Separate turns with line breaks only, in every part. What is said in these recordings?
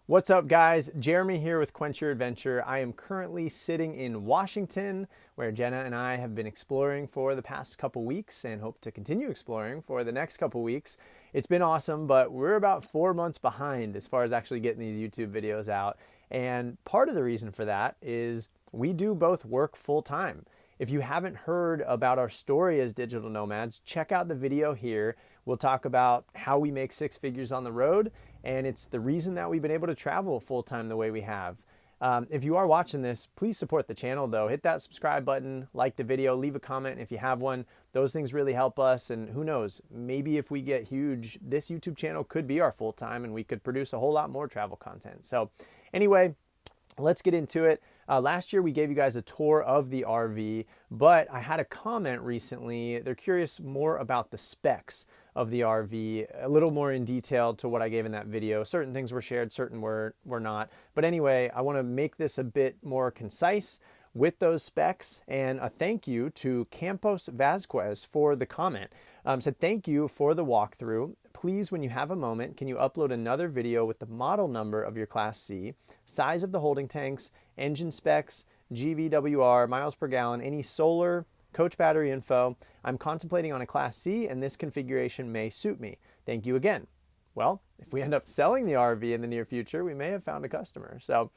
What's up, guys? Jeremy here with Quench Your Adventure. I am currently sitting in Washington, where Jenna and I have been exploring for the past couple weeks and hope to continue exploring for the next couple weeks. It's been awesome, but we're about 4 months behind as far as actually getting these YouTube videos out. And part of the reason for that is we do both work full time. If you haven't heard about our story as digital nomads, check out the video here. We'll talk about how we make six figures on the road, and it's the reason that we've been able to travel full-time the way we have. If you are watching this, please support the channel though. Hit that subscribe button, like the video, leave a comment if you have one. Those things really help us, and who knows, maybe if we get huge, this YouTube channel could be our full-time and we could produce a whole lot more travel content. So anyway, let's get into it. Last year we gave you guys a tour of the RV, but I had a comment recently. They're curious more about the specs of the RV, a little more in detail to what I gave in that video. Certain things were shared, certain were not. But anyway, I want to make this a bit more concise with those specs, and a thank you to Campos Vasquez for the comment. Said thank you for the walkthrough. Please, when you have a moment, can you upload another video with the model number of your Class C, size of the holding tanks, engine specs, GVWR, miles per gallon, any solar, coach battery info. I'm contemplating on a Class C and this configuration may suit me. Thank you again. Well, if we end up selling the RV in the near future, we may have found a customer. So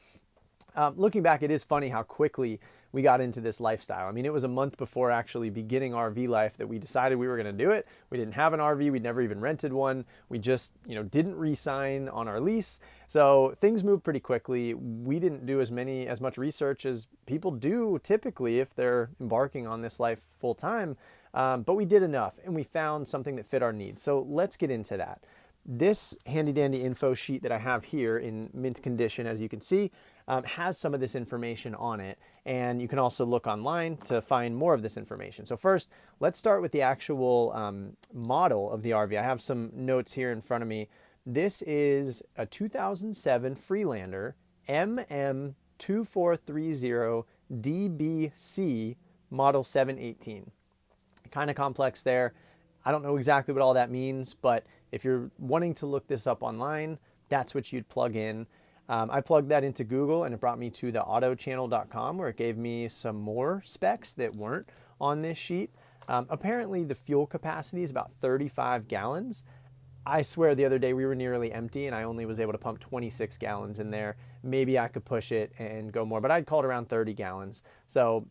looking back, it is funny how quickly we got into this lifestyle. I mean, it was a month before actually beginning RV life that we decided we were going to do it. We didn't have an RV. We'd never even rented one. We just, didn't re-sign on our lease. So things moved pretty quickly. We didn't do as much research as people do typically if they're embarking on this life full time. But we did enough and we found something that fit our needs. So let's get into that. This handy dandy info sheet that I have here in mint condition, as you can see, has some of this information on it. And you can also look online to find more of this information. So first, let's start with the actual model of the RV. I have some notes here in front of me. This is a 2007 Freelander MM 2430 DBC model 718. Kind of complex there. I don't know exactly what all that means, but if you're wanting to look this up online, that's what you'd plug in. I plugged that into Google and it brought me to the autochannel.com where it gave me some more specs that weren't on this sheet. Apparently the fuel capacity is about 35 gallons. I swear the other day we were nearly empty and I only was able to pump 26 gallons in there. Maybe I could push it and go more, but I'd call it around 30 gallons. So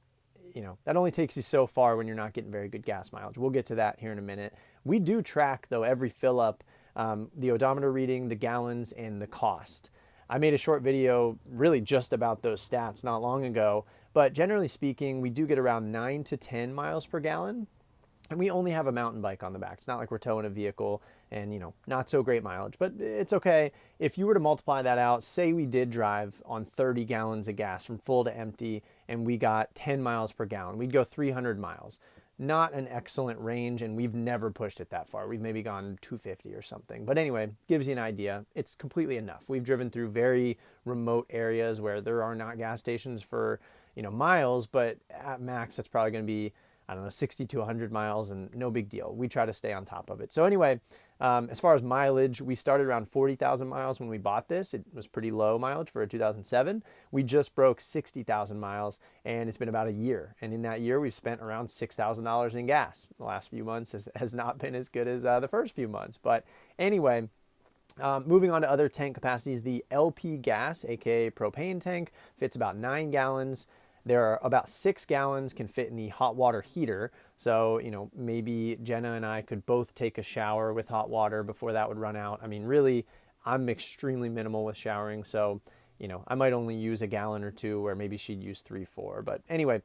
that only takes you so far when you're not getting very good gas mileage. We'll get to that here in a minute. We do track, though, every fill up, the odometer reading, the gallons, and the cost. I made a short video really just about those stats not long ago, but generally speaking, we do get around 9 to 10 miles per gallon. And we only have a mountain bike on the back. It's not like we're towing a vehicle and, not so great mileage, but it's okay. If you were to multiply that out, say we did drive on 30 gallons of gas from full to empty and we got 10 miles per gallon, we'd go 300 miles. Not an excellent range, and we've never pushed it that far. We've maybe gone 250 or something. But anyway, gives you an idea. It's completely enough. We've driven through very remote areas where there are not gas stations for, miles, but at max, that's probably going to be, 60 to 100 miles, and no big deal. We try to stay on top of it. So anyway, as far as mileage, we started around 40,000 miles when we bought this. It was pretty low mileage for a 2007. We just broke 60,000 miles, and it's been about a year. And in that year, we've spent around $6,000 in gas. The last few months has not been as good as the first few months. But anyway, moving on to other tank capacities, the LP gas, aka propane tank, fits about 9 gallons. There are about 6 gallons can fit in the hot water heater. So, maybe Jenna and I could both take a shower with hot water before that would run out. I mean, really, I'm extremely minimal with showering. So, I might only use a gallon or two where maybe she'd use 3, 4. But anyway,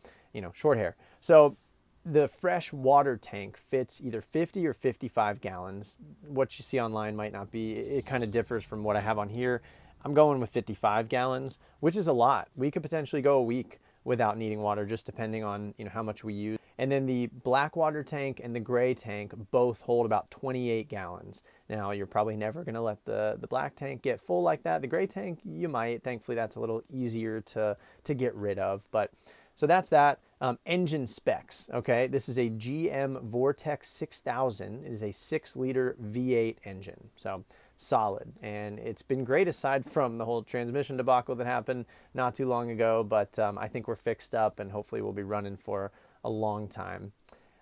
short hair. So the fresh water tank fits either 50 or 55 gallons. What you see online might not be. It kind of differs from what I have on here. I'm going with 55 gallons, which is a lot. We could potentially go a week without needing water, just depending on how much we use. And then the black water tank and the gray tank both hold about 28 gallons. Now you're probably never going to let the black tank get full like that. The gray tank, you might. Thankfully, that's a little easier to get rid of. But so that's that. Engine specs. Okay, this is a GM Vortec 6000. It is a 6-liter V8 engine. So solid. And it's been great aside from the whole transmission debacle that happened not too long ago, but I think we're fixed up and hopefully we'll be running for a long time.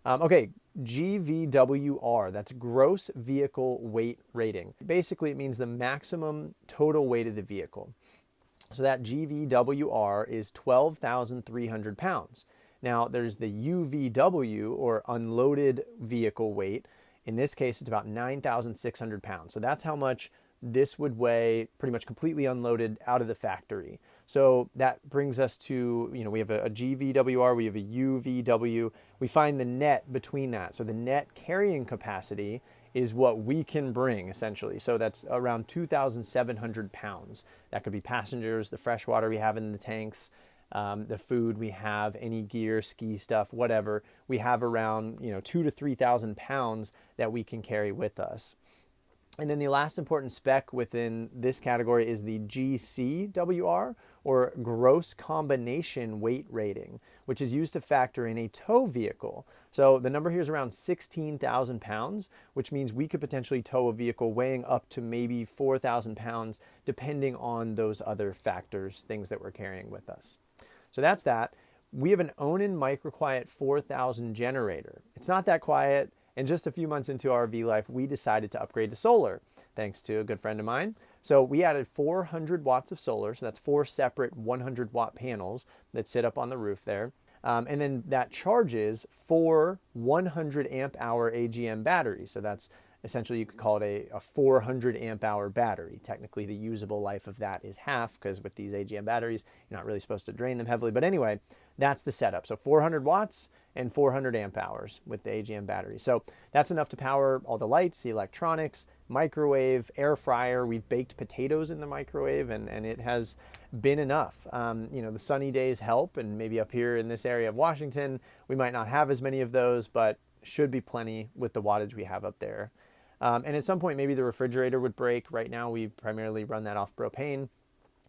Okay, GVWR, that's gross vehicle weight rating. Basically, it means the maximum total weight of the vehicle. So that GVWR is 12,300 pounds. Now, there's the UVW, or unloaded vehicle weight. In this case, it's about 9,600 pounds. So that's how much this would weigh pretty much completely unloaded out of the factory. So that brings us to, we have a GVWR, we have a UVW. We find the net between that. So the net carrying capacity is what we can bring, essentially. So that's around 2,700 pounds. That could be passengers, the fresh water we have in the tanks, the food we have, any gear, ski stuff, whatever. We have around 2,000 to 3,000 pounds that we can carry with us. And then the last important spec within this category is the GCWR, or gross combination weight rating, which is used to factor in a tow vehicle. So the number here is around 16,000 pounds, which means we could potentially tow a vehicle weighing up to maybe 4,000 pounds, depending on those other factors, things that we're carrying with us. So that's that. We have an Onan Microquiet 4000 generator. It's not that quiet. And just a few months into RV life, we decided to upgrade to solar, thanks to a good friend of mine. So we added 400 watts of solar. So that's 4 separate 100 watt panels that sit up on the roof there. And then that charges 4 100 amp hour AGM batteries. So that's essentially, you could call it a 400 amp hour battery. Technically, the usable life of that is half, because with these AGM batteries, you're not really supposed to drain them heavily. But anyway, that's the setup. So 400 watts and 400 amp hours with the AGM battery. So that's enough to power all the lights, the electronics, microwave, air fryer. We've baked potatoes in the microwave, and it has been enough. The sunny days help, and maybe up here in this area of Washington, we might not have as many of those, but should be plenty with the wattage we have up there. And at some point, maybe the refrigerator would break. Right now, we primarily run that off propane.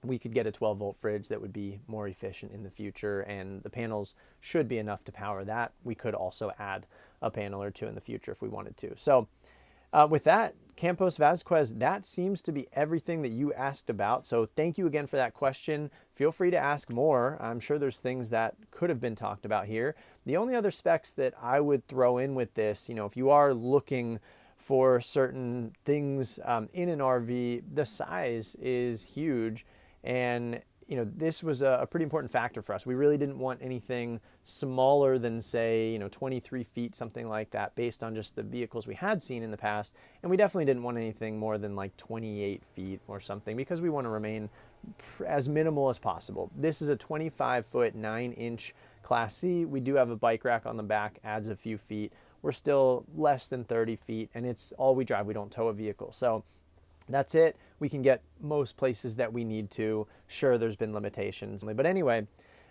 We could get a 12-volt fridge that would be more efficient in the future, and the panels should be enough to power that. We could also add a panel or two in the future if we wanted to. So with that, Campos Vasquez, that seems to be everything that you asked about. So thank you again for that question. Feel free to ask more. I'm sure there's things that could have been talked about here. The only other specs that I would throw in with this, if you are looking for certain things in an RV, the size is huge. And this was a pretty important factor for us. We really didn't want anything smaller than, say, 23 feet, something like that, based on just the vehicles we had seen in the past. And we definitely didn't want anything more than like 28 feet or something, because we want to remain as minimal as possible. This is a 25-foot, 9-inch Class C. We do have a bike rack on the back, adds a few feet. We're still less than 30 feet, and it's all we drive. We don't tow a vehicle. So that's it. We can get most places that we need to. Sure, there's been limitations. But anyway,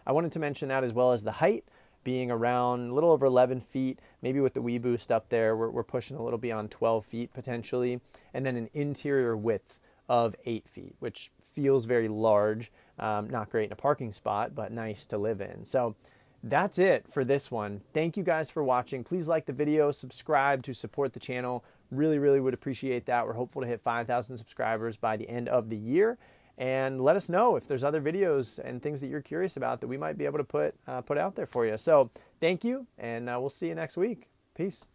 I wanted to mention that, as well as the height being around a little over 11 feet, maybe with the Wii Boost up there, we're pushing a little beyond 12 feet potentially. And then an interior width of 8 feet, which feels very large. Not great in a parking spot, but nice to live in. So that's it for this one. Thank you guys for watching. Please like the video, subscribe to support the channel. Really, really would appreciate that. We're hopeful to hit 5,000 subscribers by the end of the year. And let us know if there's other videos and things that you're curious about that we might be able to put out there for you. So thank you, and we'll see you next week. Peace.